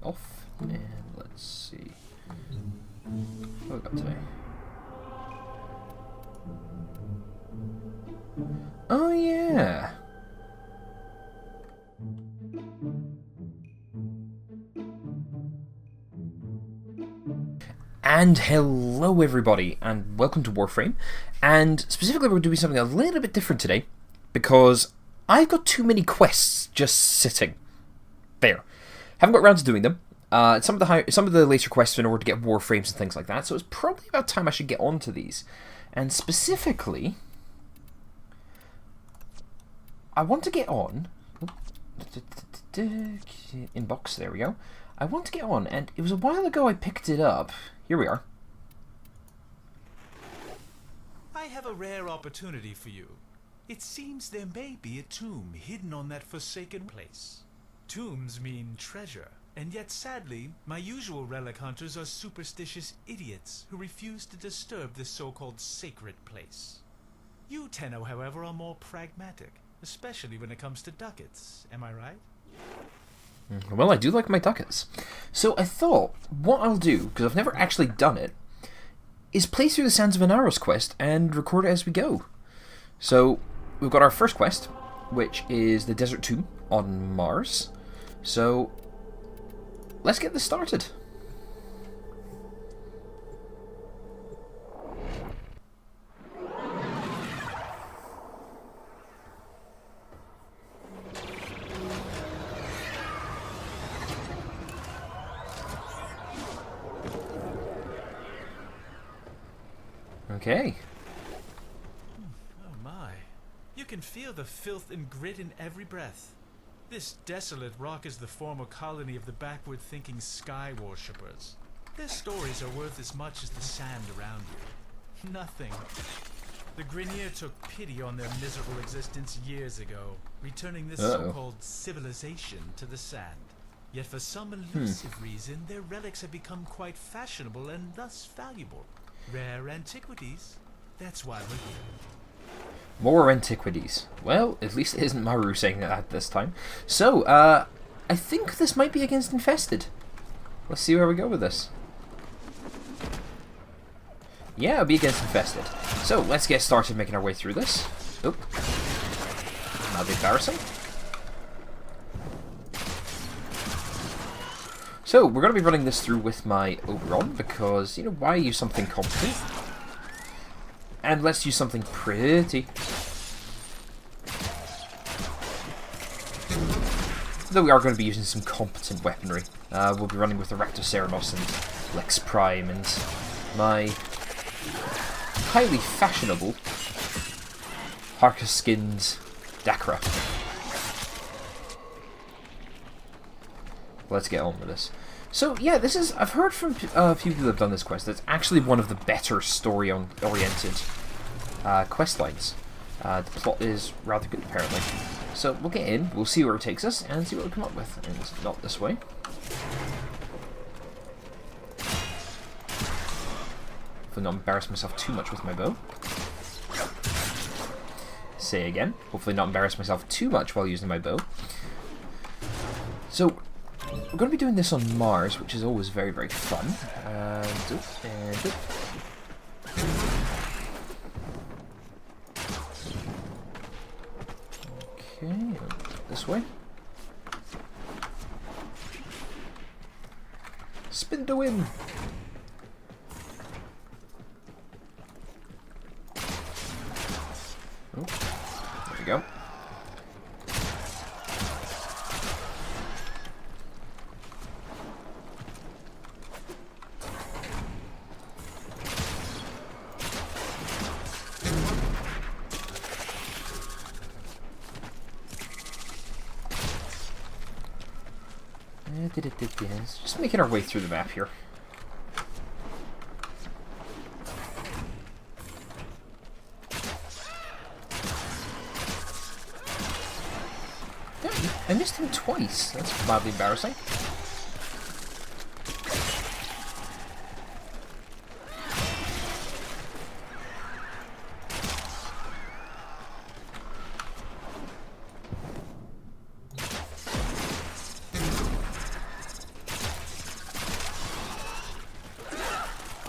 Off, and let's see. What have we got today? Oh yeah! And hello everybody, and welcome to Warframe. And specifically we're doing something a little bit different today, because I've got too many quests just sitting there. Haven't got around to doing them. Some of the later quests in order to get Warframes and things like that, so it's probably about time I should get onto these. And specifically, I want to get on... Inbox, there we go. I want to get on, and it was a while ago I picked it up. Here we are. I have a rare opportunity for you. It seems there may be a tomb hidden on that forsaken place. Tombs mean treasure, and yet sadly, my usual relic hunters are superstitious idiots who refuse to disturb this so-called sacred place. You, Tenno, however, are more pragmatic, especially when it comes to ducats. Am I right? Well, I do like my ducats. So I thought, what I'll do, because I've never actually done it, is play through the Sands of Inaros quest and record it as we go. So, we've got our first quest, which is the Desert Tomb on Mars. So, let's get this started. Okay. Oh my. You can feel the filth and grit in every breath. This desolate rock is the former colony of the backward-thinking sky worshippers. Their stories are worth as much as the sand around you. Nothing. The Grineer took pity on their miserable existence years ago, returning this so-called civilization to the sand. Yet for some elusive reason, their relics have become quite fashionable and thus valuable. Rare antiquities. That's why we're here. More antiquities. Well, at least it isn't Maru saying that this time. So, I think this might be against Infested. Let's see where we go with this. Yeah, it'll be against Infested. So, let's get started making our way through this. Oop. That'll be embarrassing. So, we're going to be running this through with my Oberon, because, you know, why use something competent? And let's use something pretty. Though we are going to be using some competent weaponry. We'll be running with the Raktocernos and Lex Prime and my highly fashionable Harka-skinned Dakra. Let's get on with this. So, yeah, this is... I've heard from a few people who have done this quest. It's actually one of the better story-oriented quest lines. The plot is rather good, apparently. So, we'll get in, we'll see where it takes us, and see what we come up with. And it's not this way. Hopefully not embarrass myself too much with my bow. Say again. Hopefully not embarrass myself too much while using my bow. So... we're going to be doing this on Mars, which is always very, very fun. Okay, this way. Spin to win! Oh, there we go. Just making our way through the map here. Yeah, I missed him twice. That's mildly embarrassing.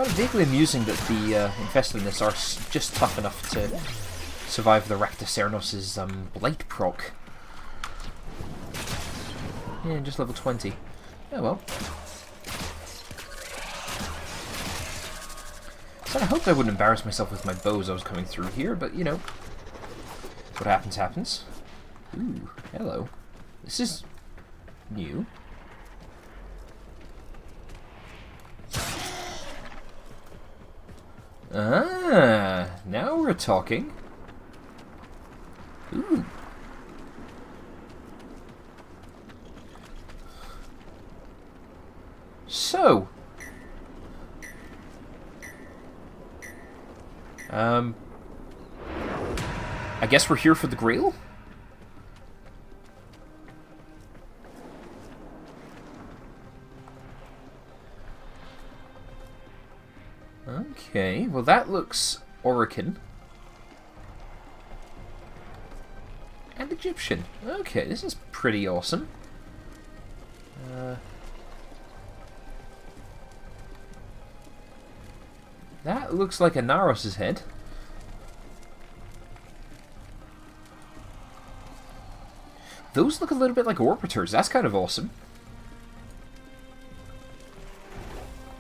found it vaguely amusing that the infested in this are just tough enough to survive the Rectus Cernos' blight proc. Yeah, just level 20. Oh well. So I hoped I wouldn't embarrass myself with my bow as I was coming through here, but you know, what happens, happens. Ooh, hello. This is new. Ah, now we're talking. Ooh. So, I guess we're here for the Grail? Okay, well that looks Orican. And Egyptian. Okay, this is pretty awesome. That looks like Inaros' head. Those look a little bit like orbiters. That's kind of awesome.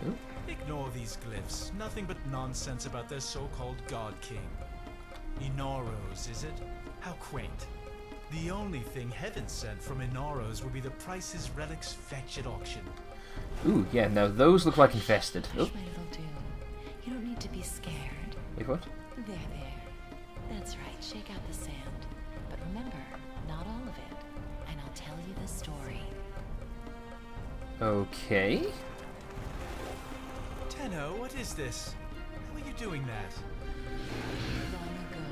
Ooh. Ignore these glyphs. Nothing but nonsense about their so-called God King. Inaros, is it? How quaint. The only thing heaven sent from Inaros would be the price his relics fetch at auction. Ooh, yeah, now those look like infested. Oh. Hush, my little Doom. You don't need to be scared. Wait, what? There. That's right, shake out the sand. But remember, not all of it. And I'll tell you the story. Okay. Tenno, what is this? How are you doing that? Long ago,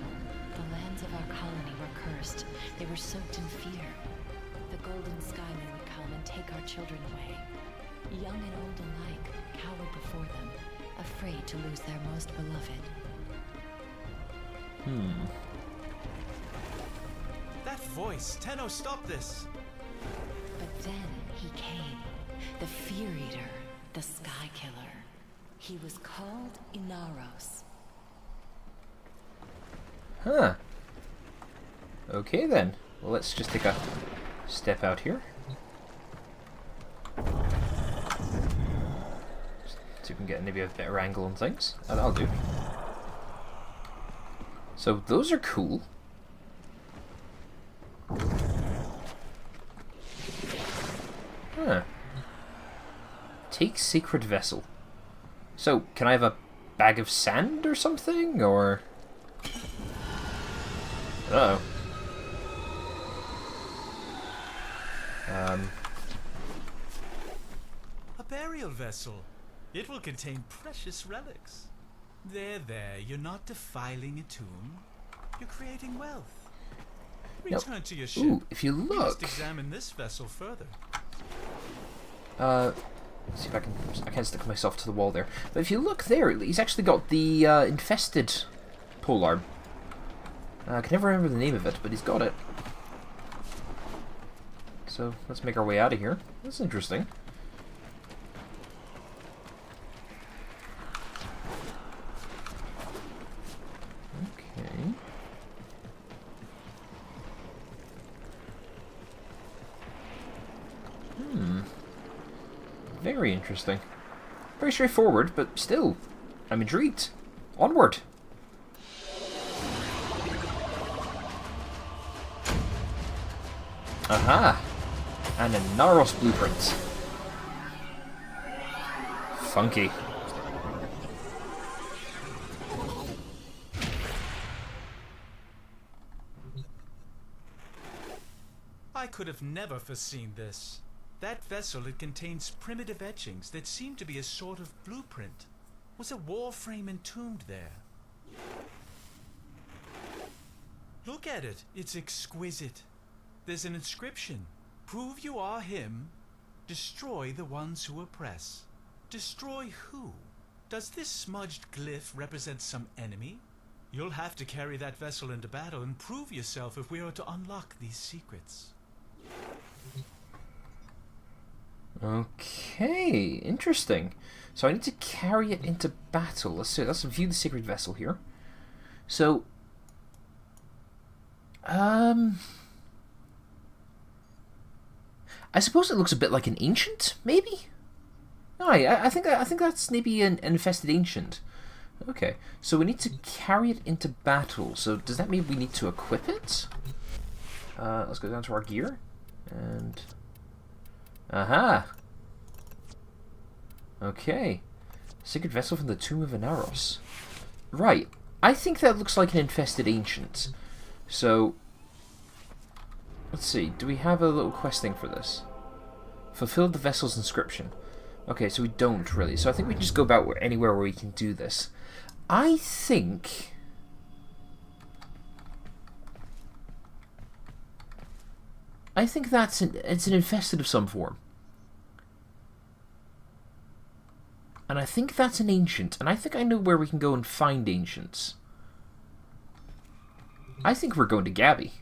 the lands of our colony were cursed. They were soaked in fear. The Golden Skymen would come and take our children away. Young and old alike cowered before them, afraid to lose their most beloved. That voice! Tenno, stop this! But then he came, the Fear Eater, the Sky Killer. He was called Inaros. Huh. Okay then. Well, let's just take a step out here. See if we can get maybe a better angle on things. Oh, that'll do. So those are cool. Huh. Take Sacred Vessel. So, can I have a bag of sand or something, or... Uh-oh. A burial vessel. It will contain precious relics. There, you're not defiling a tomb. You're creating wealth. Return to your ship. Ooh, if you We must look... examine this vessel further. Let's see if I can't stick myself to the wall there. But if you look there, he's actually got the infested polearm. I can never remember the name of it, but he's got it. So let's make our way out of here. That's interesting. Okay. Very interesting. Very straightforward, but still, I'm intrigued. Onward! Aha! And a Inaros blueprint. Funky. I could have never foreseen this. That vessel, it contains primitive etchings that seem to be a sort of blueprint. Was a Warframe entombed there? Look at it. It's exquisite. There's an inscription. Prove you are him. Destroy the ones who oppress. Destroy who? Does this smudged glyph represent some enemy? You'll have to carry that vessel into battle and prove yourself if we are to unlock these secrets. Okay, interesting. So I need to carry it into battle. Let's see. Let's view the sacred vessel here. So, I suppose it looks a bit like an ancient, maybe. No, I think that's maybe an infested ancient. Okay, so we need to carry it into battle. So does that mean we need to equip it? Let's go down to our gear and. Aha! Okay. Sacred vessel from the Tomb of Inaros. Right. I think that looks like an infested ancient. So, let's see. Do we have a little quest thing for this? Fulfill the vessel's inscription. Okay, so we don't really. So I think we can just go about anywhere where we can do this. I think it's an infested of some form. And I think that's an ancient. And I think I know where we can go and find ancients. I think we're going to Gabby.